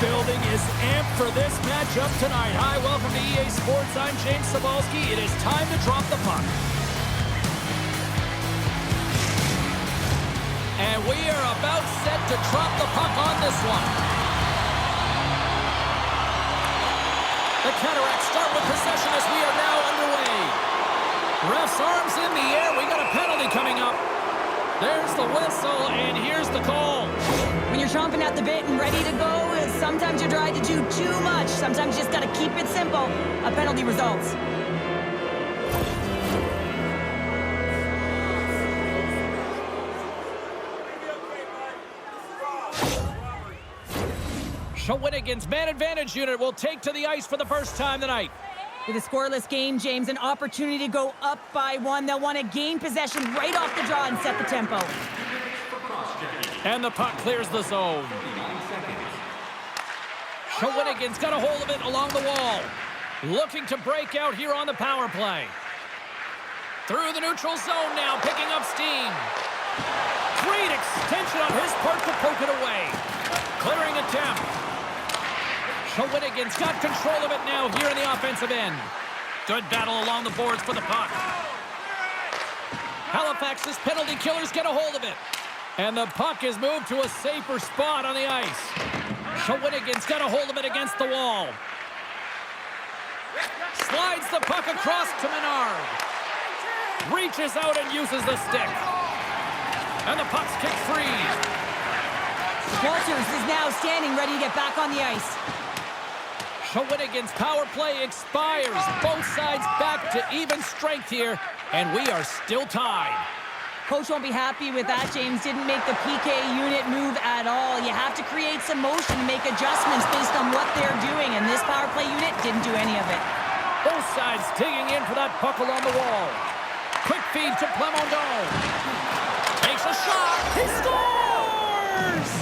building is amped for this matchup tonight. Hi, welcome to EA Sports. I'm James Cebulski. It is time to drop the puck. And we are about set to drop the puck on this one. The Cataractes start with possession as we are now underway. Ref's arms in the air. We got a penalty coming up. There's the whistle, and here's the call. When you're chomping at the bit and ready to go, sometimes you're trying to do too much. Sometimes you just got to keep it simple. A penalty results. Shawinigan's man advantage unit will take to the ice for the first time tonight. With a scoreless game, James, an opportunity to go up by one. They'll want to gain possession right off the draw and set the tempo. And the puck clears the zone. Shawinigan's got a hold of it along the wall. Looking to break out here on the power play. Through the neutral zone now, picking up steam. Great extension on his part to poke it away. Clearing attempt. Shawinigan's got control of it now here in the offensive end. Good battle along the boards for the puck. Halifax's penalty killers get a hold of it. And the puck is moved to a safer spot on the ice. Shawinigan's got a hold of it against the wall. Slides the puck across to Menard. Reaches out and uses the stick. And the puck's kicked free. Walters is now standing ready to get back on the ice. Shawinigan's power play expires. Both sides back to even strength here, and we are still tied. Coach won't be happy with that. James didn't make the PK unit move at all. You have to create some motion and make adjustments based on what they're doing, and this power play unit didn't do any of it. Both sides digging in for that puck along the wall. Quick feed to Plamondon. Takes a shot. He scores!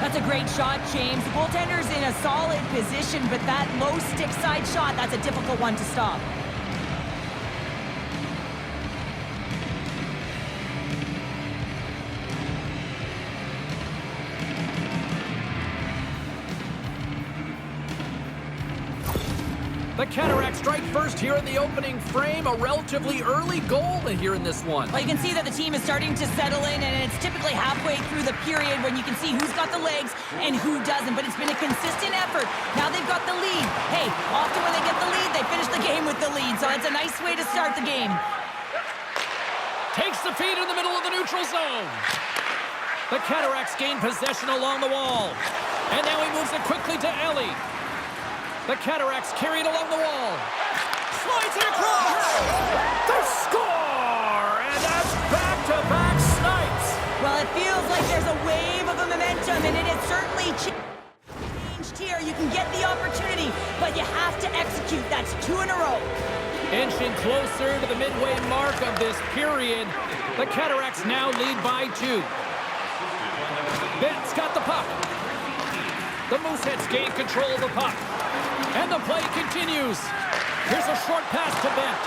That's a great shot, James. The goaltender's in a solid position, but that low stick side shot, that's a difficult one to stop. The Cataractes strike first here in the opening frame. A relatively early goal here in this one. Well, you can see that the team is starting to settle in, and it's typically halfway through the period when you can see who's got the legs and who doesn't. But it's been a consistent effort. Now they've got the lead. Hey, often when they get the lead, they finish the game with the lead. So it's a nice way to start the game. Takes the feed in the middle of the neutral zone. The Cataractes gain possession along the wall. And now he moves it quickly to Ellie. The Cataractes carried along the wall. Slides it across. The score! And that's back-to-back snipes. Well, it feels like there's a wave of a momentum, and it has certainly changed here. You can get the opportunity, but you have to execute. That's 2 in a row. Inching closer to the midway mark of this period. The Cataractes now lead by 2. Bent's got the puck. The Mooseheads gain control of the puck. And the play continues. Here's a short pass to Bent.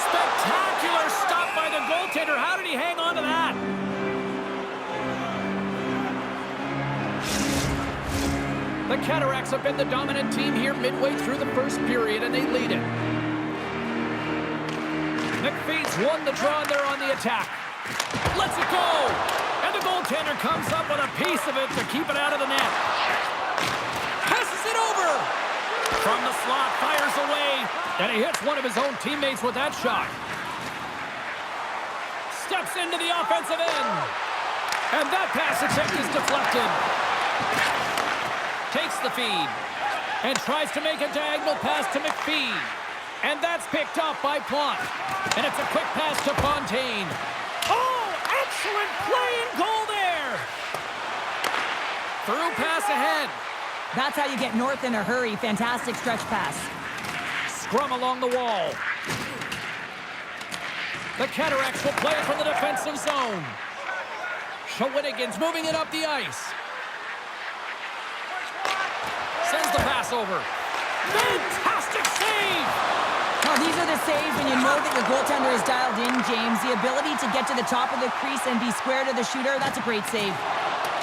Spectacular stop by the goaltender. How did he hang on to that? The Cataractes have been the dominant team here midway through the first period, and they lead it. McPhee's won the draw, and they're on the attack. Lets it go. And the goaltender comes up with a piece of it to keep it out of the net. Passes it over. From the slot, fires away, and he hits one of his own teammates with that shot. Steps into the offensive end. And that pass attempt is deflected. Takes the feed and tries to make a diagonal pass to McPhee. And that's picked up by Plante. And it's a quick pass to Fontaine. Oh, excellent play and goal there. Through pass ahead. That's how you get north in a hurry. Fantastic stretch pass. Scrum along the wall. The Cataractes will play it from the defensive zone. Shawinigan's moving it up the ice. Sends the pass over. Fantastic save! Well, these are the save when you know that your goaltender is dialed in, James. The ability to get to the top of the crease and be square to the shooter, that's a great save.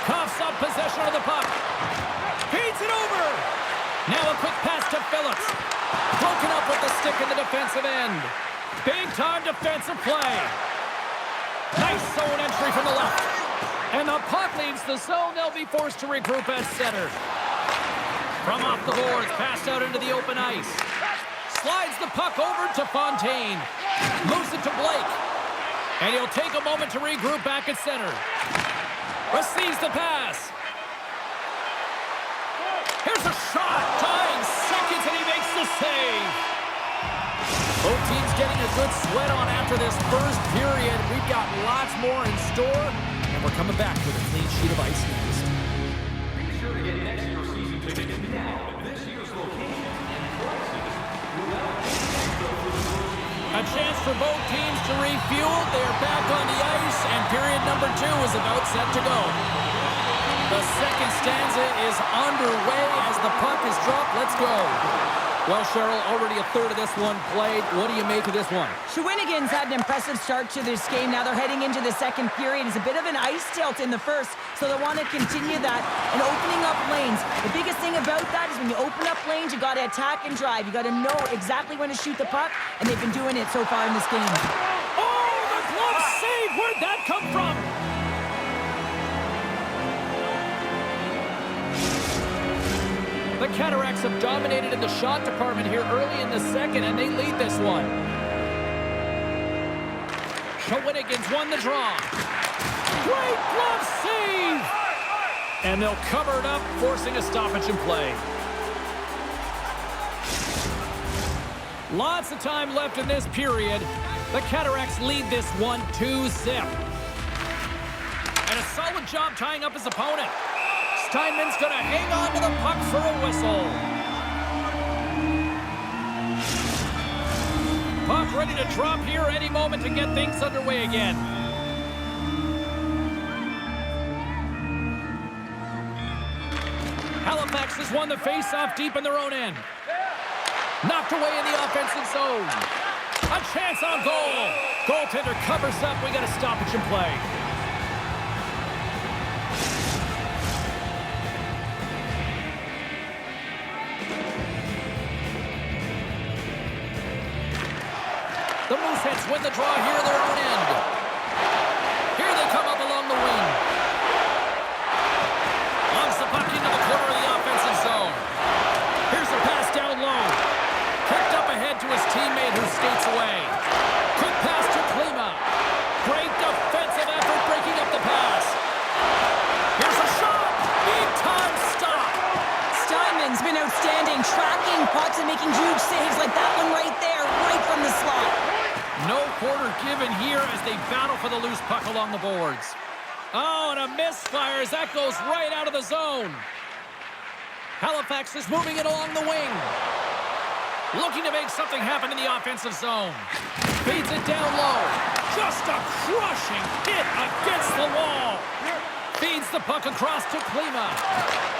Coughs up possession of the puck. Feeds it over. Now a quick pass to Phillips. Broken up with the stick in the defensive end. Big-time defensive play. Nice zone entry from the left. And the puck leaves the zone. They'll be forced to regroup at center. From off the boards, passed out into the open ice. Slides the puck over to Fontaine. Moves it to Blake. And he'll take a moment to regroup back at center. Receives the pass. Here's a shot. Tying seconds, and he makes the save. Both teams getting a good sweat on after this first period. We've got lots more in store, and we're coming back with a clean sheet of ice next. Be sure to get next year's season tickets now at this year's location and prices. A chance for both teams to refuel. They're back on the ice, and period number 2 is about set to go. The second stanza is underway as the puck is dropped. Let's go. Well, Cheryl, already a third of this one played. What do you make of this one? Shawinigan's had an impressive start to this game. Now they're heading into the second period. It's a bit of an ice tilt in the first, so they want to continue that and opening up lanes. The biggest thing about that is when you open up lanes, you got to attack and drive. You got to know exactly when to shoot the puck, and they've been doing it so far in this game. Oh, the glove save! Where'd that come from? The Cataractes have dominated in the shot department here early in the second, and they lead this one. Shawinigan's won the draw. Great glove save! And they'll cover it up, forcing a stoppage in play. Lots of time left in this period. The Cataractes lead this one 2-0. And a solid job tying up his opponent. Steinman's going to hang on to the puck for a whistle. Puck ready to drop here any moment to get things underway again. Halifax has won the face-off deep in their own end. Knocked away in the offensive zone. A chance on goal. Goaltender covers up. We got a stoppage in play. The Mooseheads win the draw here in their own end. Here they come up along the wing. Launches the puck into the corner of the offensive zone. Here's a pass down low. Kicked up ahead to his teammate who skates away. Quick pass to Klima. Great defensive effort breaking up the pass. Here's a shot. Big time stop. Steinman's been outstanding, tracking pucks and making huge saves like that one right there, right from the slot. No quarter given here as they battle for the loose puck along the boards. Oh, and a misfire as that goes right out of the zone. Halifax is moving it along the wing. Looking to make something happen in the offensive zone. Feeds it down low. Just a crushing hit against the wall. Feeds the puck across to Klima.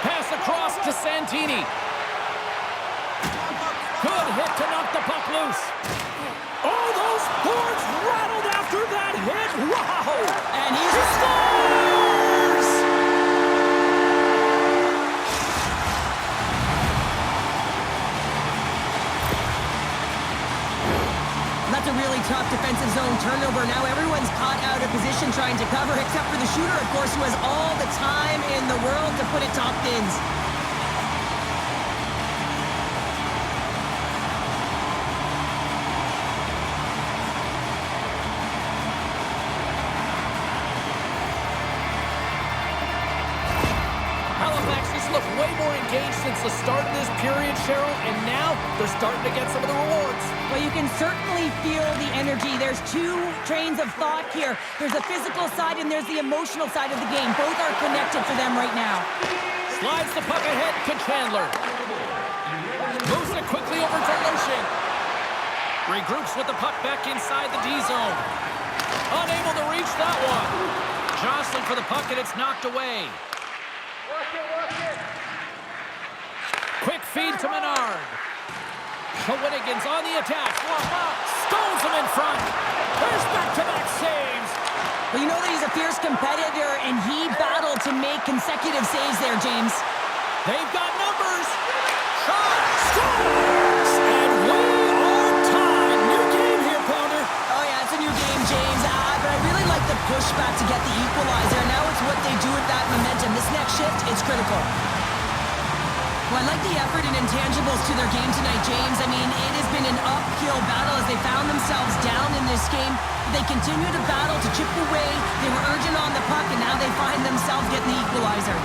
Pass across to Santini. Good hit to knock the puck loose. Oh, those boards rattled after that hit. Wow! And he scores! That's a really tough defensive zone turnover. Now everyone's caught out of position trying to cover, except for the shooter, of course, who has all the time in the world to put it top bins. Way more engaged since the start of this period, Cheryl, and now they're starting to get some of the rewards. Well, you can certainly feel the energy. There's two trains of thought here. There's the physical side and there's the emotional side of the game. Both are connected for them right now. Slides the puck ahead to Chandler. Moves it quickly over to Loshing. Regroups with the puck back inside the D zone. Unable to reach that one. Jostling for the puck and it's knocked away. Quick feed to Menard. Shawinigan's on the attack. stones him in front. There's back-to-back saves. Well, you know that he's a fierce competitor, and he battled to make consecutive saves there, James. They've got numbers. Shot. Scores. And we are tied. New game here, Pounder. Oh, yeah, it's a new game, James. But I really like the pushback to get the equalizer. Now it's what they do with that momentum. This next shift is critical. Well, I like the effort and intangibles to their game tonight, James. I mean, it has been an uphill battle as they found themselves down in this game. They continue to battle to chip away. They were urgent on the puck, and now they find themselves getting the equalizer.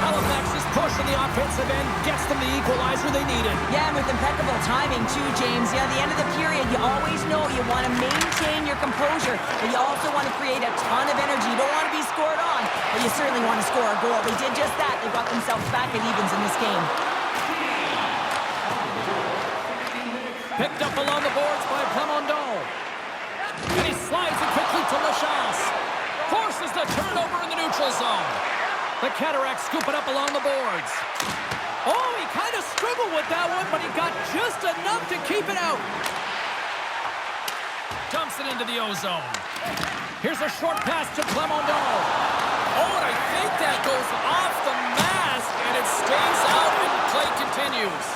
Halifax is pushing the offensive end, gets them the equalizer they needed. Yeah, and with impeccable timing, too, James. Yeah, at the end of the period, you always know you want to maintain your composure, but you also want to create a ton of energy. You don't want to be scored on, but you certainly want to score a goal. They did just that. They got themselves back at evens in this game. Picked up along the boards by Plamondon. And he slides it quickly to Lachance. Forces the turnover in the neutral zone. The Cataractes scoop it up along the boards. Oh, he kind of struggled with that one, but he got just enough to keep it out. Dumps it into the O-zone. Here's a short pass to Plamondon. Oh, and I think that goes off the mask, and it stays out, and play continues.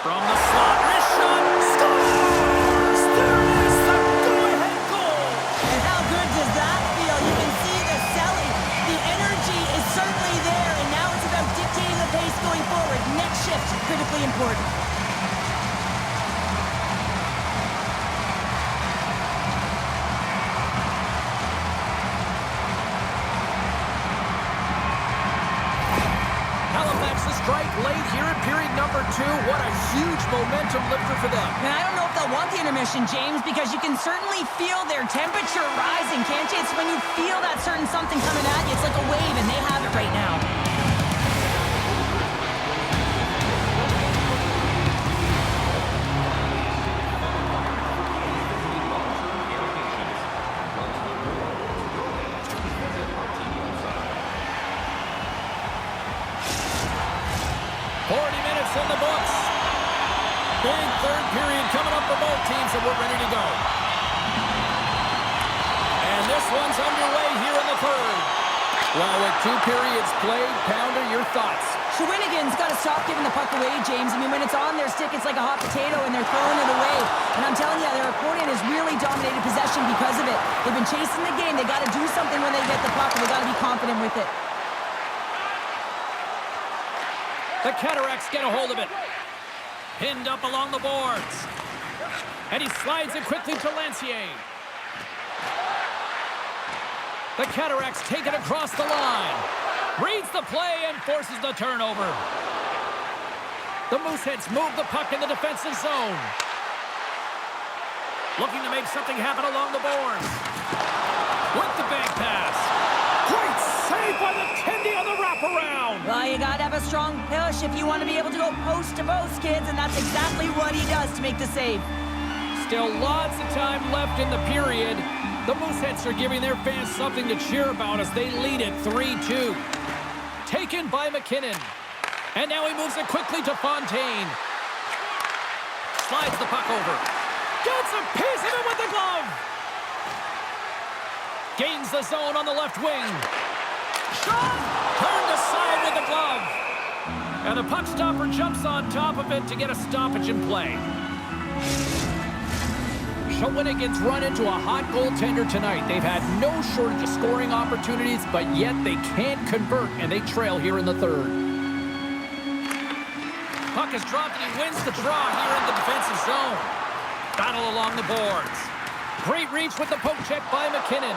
From the slot, wrist shot, scores! There is the go-ahead goal! And how good does that feel? You can see the selling. The energy is certainly there, and now it's about dictating the pace going forward. Next shift, critically important. Strike late here in period number 2. What a huge momentum lifter for them. And I don't know if they'll want the intermission, James, because you can certainly feel their temperature rising, can't you? It's when you feel that certain something coming at you. It's like a wave, and they have it right now. In the books. Big third period coming up for both teams, and we're ready to go. And this one's underway here in the third. Well, with 2 periods played, Pounder, your thoughts? Shawinigan's got to stop giving the puck away, James. I mean, when it's on their stick, it's like a hot potato, and they're throwing it away. And I'm telling you, their opponent has really dominated possession because of it. They've been chasing the game. They got to do something when they get the puck, and they got to be confident with it. The Cataractes get a hold of it. Pinned up along the boards. And he slides it quickly to Lancier. The Cataractes take it across the line. Reads the play and forces the turnover. The Mooseheads move the puck in the defensive zone. Looking to make something happen along the boards. With the bank pass. Great save by the Tendy on the wraparound. Well, you got to have a strong push if you want to be able to go post to post, kids, and that's exactly what he does to make the save. Still lots of time left in the period. The Mooseheads are giving their fans something to cheer about as they lead it 3-2. Taken by McKinnon. And now he moves it quickly to Fontaine. Slides the puck over. Gets a piece of it with the glove. Gains the zone on the left wing. Shot! Turned aside with the glove. And the puck stopper jumps on top of it to get a stoppage in play. Shawinigan's run into a hot goaltender tonight. They've had no shortage of scoring opportunities, but yet they can't convert, and they trail here in the third. Puck is dropped, and he wins the draw here in the defensive zone. Battle along the boards. Great reach with the poke check by McKinnon.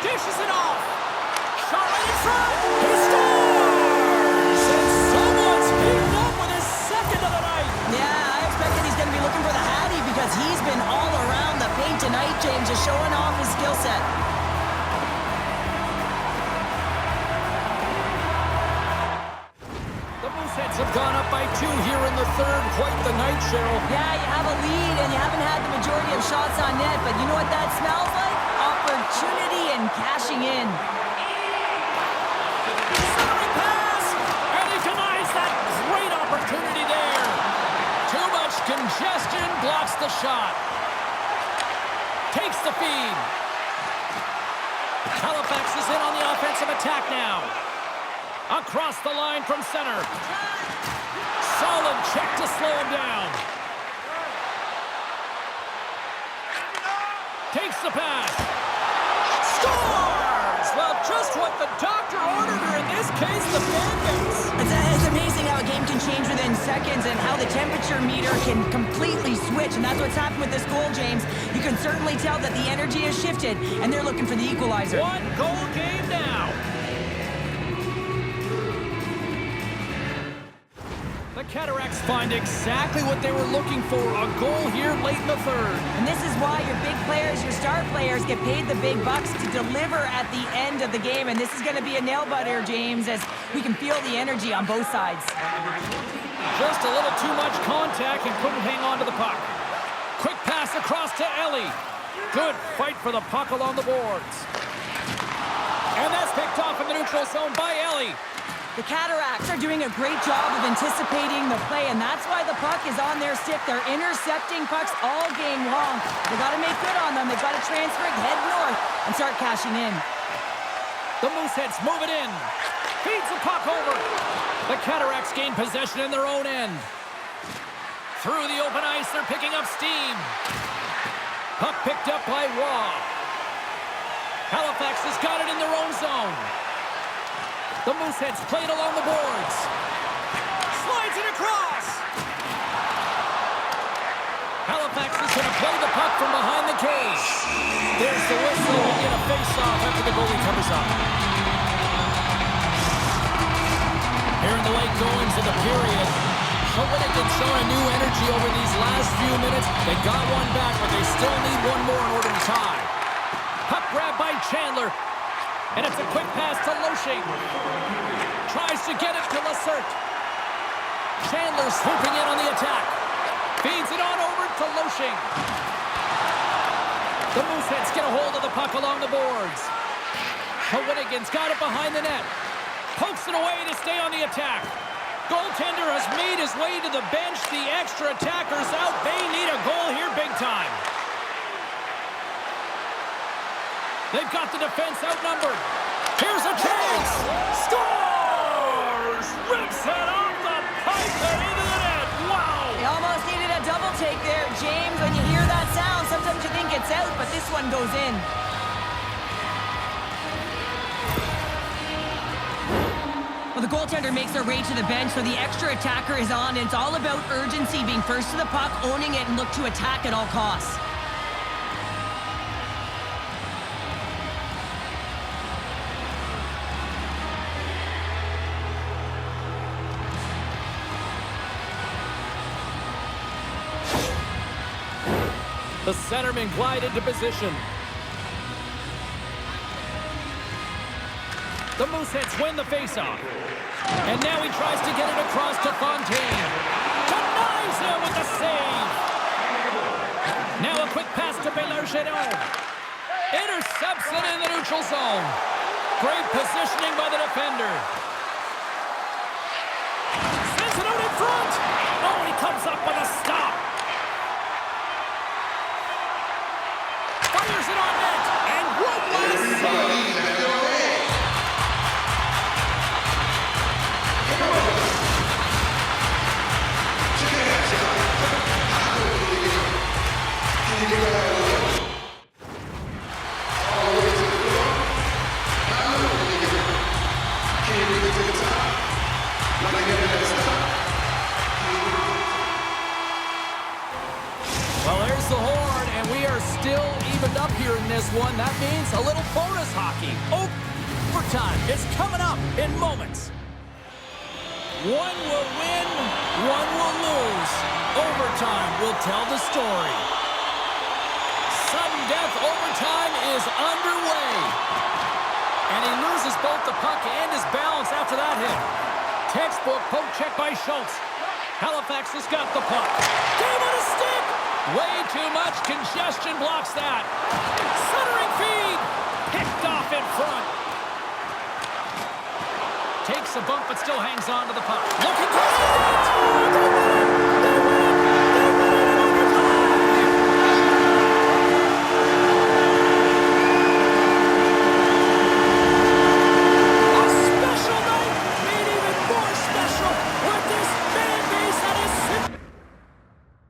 Dishes it off. Shot right in front. He scores! And someone's heating up with his second of the night. Yeah, I expected he's going to be looking for the Hattie because he's been all around the paint tonight, James, just showing off his skill set. The Mooseheads have gone up by 2 here in the third. Quite the night, Cheryl. Yeah, you have a lead and you haven't had the majority of shots on net, but you know what that smells like? Opportunity and cashing in. Centering pass, and he blocks the shot. Takes the feed. Halifax is in on the offensive attack now. Across the line from center. Solid check to slow him down. Takes the pass. Scores! Well, just what the doctor ordered, or in this case, the Bandits. It's amazing how a game can change within seconds and how the temperature meter can completely switch. And that's what's happened with this goal, James. You can certainly tell that the energy has shifted, and they're looking for the equalizer. One-goal game now. The Cataractes find exactly what they were looking for, a goal here late in the third. And this is why your big players, your star players, get paid the big bucks to deliver at the end of the game. And this is going to be a nail-biter, James, as we can feel the energy on both sides. Just a little too much contact and couldn't hang on to the puck. Quick pass across to Ellie. Good fight for the puck along the boards. And that's picked off in the neutral zone by Ellie. The Cataractes are doing a great job of anticipating the play, and that's why the puck is on their stick. They're intercepting pucks all game long. They've got to make good on them. They've got to transfer it, head north, and start cashing in. The Mooseheads move it in. Feeds the puck over. The Cataractes gain possession in their own end. Through the open ice, they're picking up steam. Puck picked up by Waugh. Halifax has got it in their own zone. The Mooseheads play it along the boards. Slides it across. Halifax is going to play the puck from behind the cage. There's the whistle. We'll get a face-off after the goalie covers up. Here in the late goings of the period, Shawinigan showing a new energy over these last few minutes. They got one back, but they still need one more in order to tie. Puck grab by Chandler. And it's a quick pass to Loshing. Tries to get it to Lacerte. Chandler swooping in on the attack. Feeds it on over to Loshing. The Mooseheads get a hold of the puck along the boards. Shawinigan's got it behind the net. Pokes it away to stay on the attack. Goaltender has made his way to the bench. The extra attackers out. They need a goal here big time. They've got the defense outnumbered. Here's a chance. Scores! Rips it off the pipe and into the net. Wow! They almost needed a double take there, James. When you hear that sound, sometimes you think it's out, but this one goes in. Well, the goaltender makes their way to the bench, so the extra attacker is on. And it's all about urgency, being first to the puck, owning it, and look to attack at all costs. The centerman glide into position. The Mooseheads win the faceoff. And now he tries to get it across to Fontaine. Denies him with the save. Now a quick pass to Bergeron. Intercepts it in the neutral zone. Great positioning by the defender. Sends it out in front. Oh, he comes up with a stop. Fires it on net, and one last save. Well, there's the horn, and we are still evened up here in this one. That means a little bonus hockey. Overtime is coming up in moments. One will win, one will lose. Overtime will tell the story. Sudden death overtime is underway. And he loses both the puck and his balance after that hit. Textbook poke check by Schultz. Halifax has got the puck. Game on a stick! Way too much congestion blocks that. Centering feed. Picked off in front. Takes a bump but still hangs on to the puck. Looking for it!